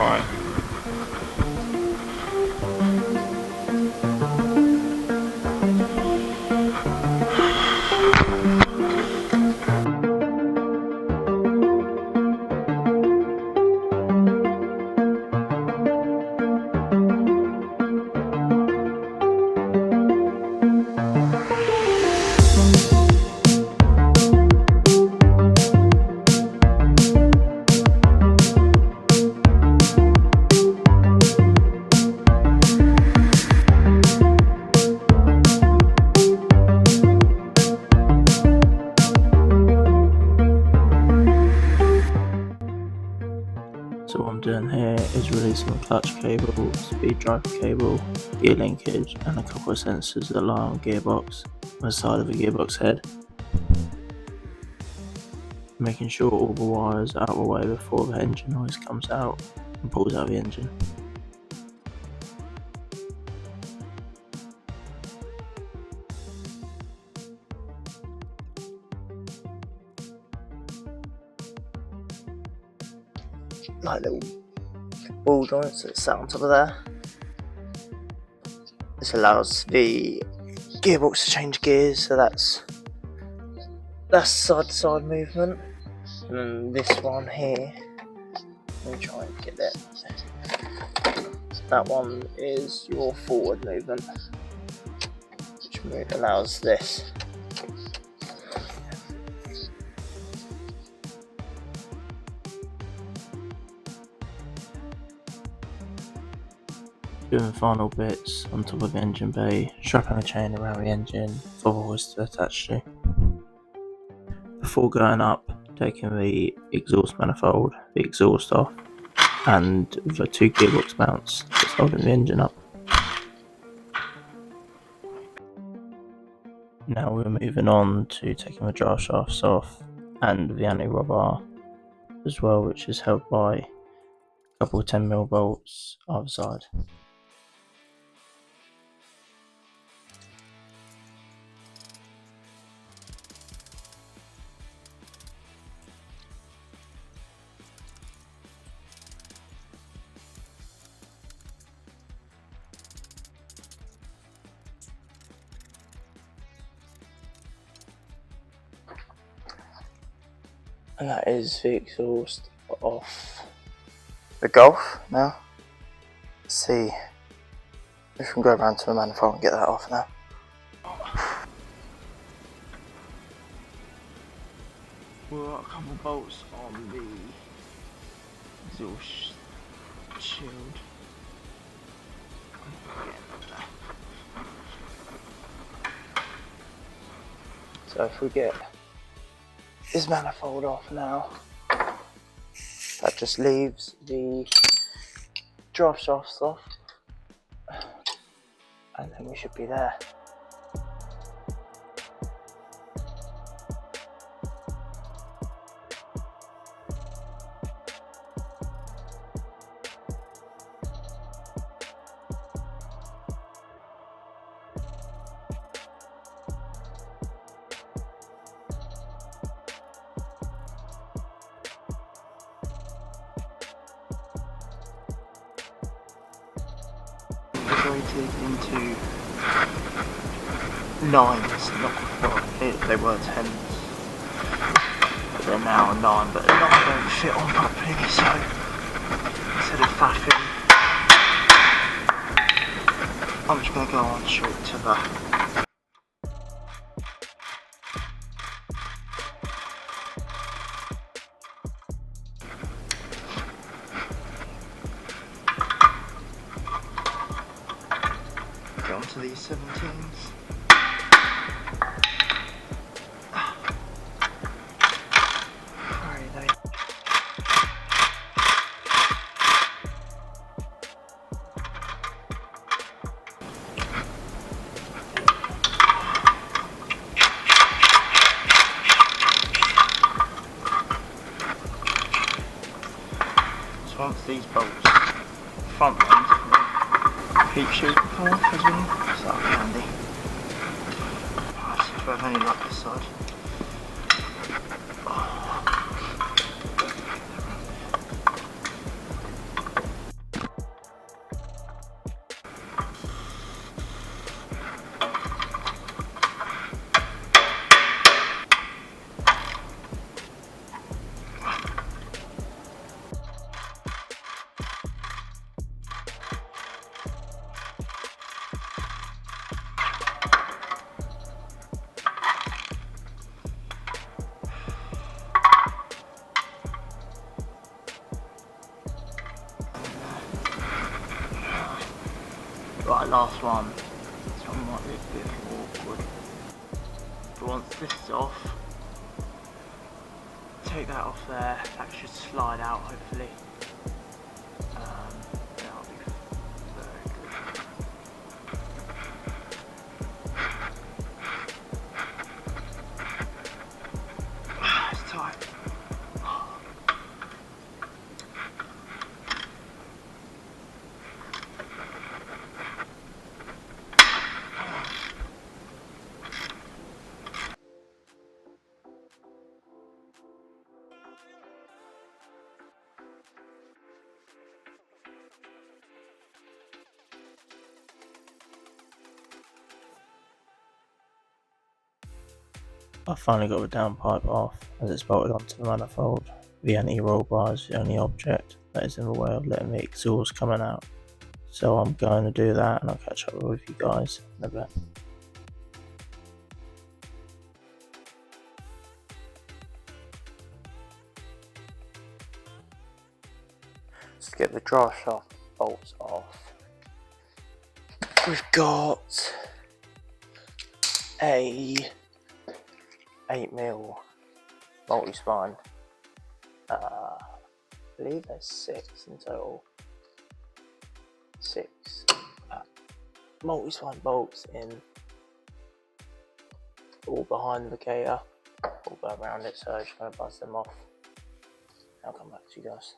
Right. So what I'm doing here is releasing the clutch cable, speed driver cable, gear linkage and a couple of sensors that lie on gearbox on the side of the gearbox head. Making sure all the wires are out of the way before the engine noise comes out and pulls out the engine. Like little ball joints that sat on top of there. This allows the gearbox to change gears, so that's side to side movement. And then this one here, let me try and get it. That one is your forward movement, which allows this. Doing the final bits on top of the engine bay, strapping a chain around the engine for the hoist to attach to. Before going up, taking the exhaust manifold, the exhaust off, and the two gearbox mounts that's holding the engine up. Now we're moving on to taking the drive shafts off and the anti-roll bar as well, which is held by a couple of 10mm bolts either side. And that is the exhaust off the Golf now. Let's see if we can go around to the manifold and get that off now. We've got a couple bolts on the exhaust shield. So if we get this manifold off now, that just leaves the drive shafts off, and then we should be there. Into nines, they were 10s, but they're now a 9, but the 9 don't fit on properly, so instead of faffing, I'm just going to go on straight to the onto these 17s. Where are they? So once these bolts, front ones, heat shield can come off as well, so that's handy. Let's see if I have any luck this side. last one. This one might be a bit awkward. But once this is off, take that off there. That should slide out hopefully. That'll be very good. It's tight. I finally got the downpipe off as it's bolted onto the manifold. The anti-roll bar is the only object that is in the way of letting the exhaust coming out. So I'm going to do that and I'll catch up with you guys in a bit. Let's get the drive shaft bolts off. We've got a 8mm multi-spine. I believe there's 6 in total. 6 multi-spine bolts in, all behind the gator, all go around it, so I'm just going to buzz them off. I'll come back to you guys.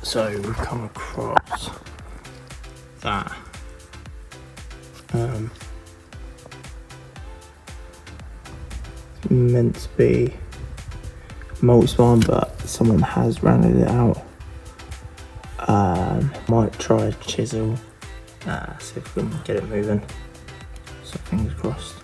So we've come across that meant to be multi-spine, but someone has rounded it out. Might try a chisel, see if we can get it moving, so fingers crossed.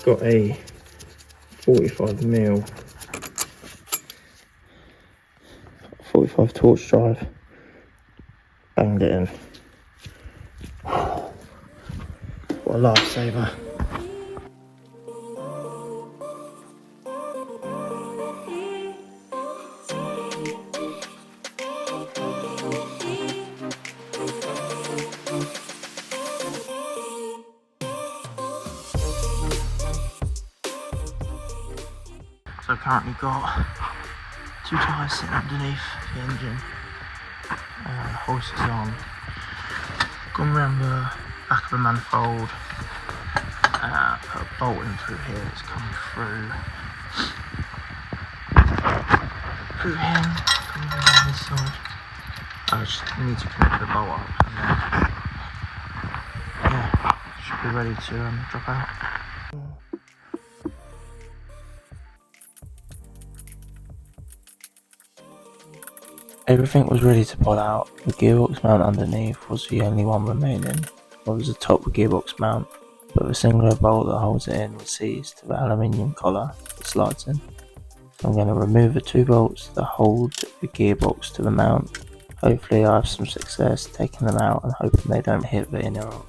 Got a 45mm 45 torch drive, banged it in. What a lifesaver. So I've currently got 2 tyres sitting underneath the engine, hoist is on, gone around the back of the manifold, put a bolt in through here that's coming through here, coming around this side. I just need to connect the bolt up and then, yeah, should be ready to drop out. Everything was ready to pull out. The gearbox mount underneath was the only one remaining. It was the top gearbox mount, but the singular bolt that holds it in was seized to the aluminium collar that slides in. So I'm going to remove the 2 bolts that hold the gearbox to the mount. Hopefully I have some success taking them out and hoping they don't hit the inner arch.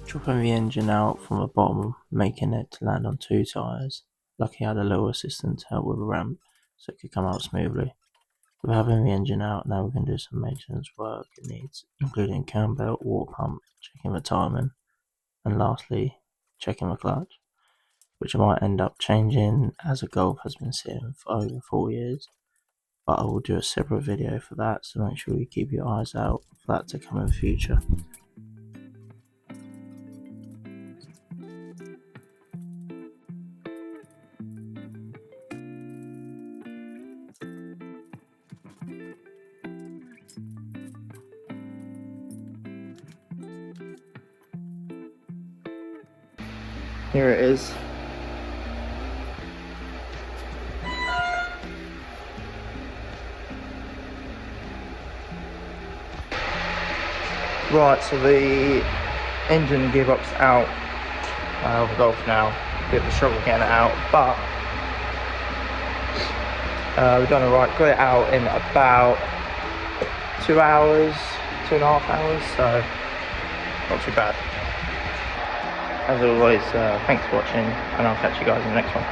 Dropping the engine out from the bottom, making it to land on 2 tyres. Lucky I had a little assistant to help with a ramp so it could come out smoothly. With having the engine out, now we can do some maintenance work it needs, including cam belt, water pump, checking the timing, and lastly, checking the clutch, which I might end up changing as a Golf has been sitting for over 4 years. But I will do a separate video for that, so make sure you keep your eyes out for that to come in the future. Here it is. Right, so the engine and gearbox out of the Golf now. Bit of a struggle getting it out, but we've done alright. Got it out in about 2 hours, 2.5 hours, so not too bad. As always, thanks for watching, and I'll catch you guys in the next one.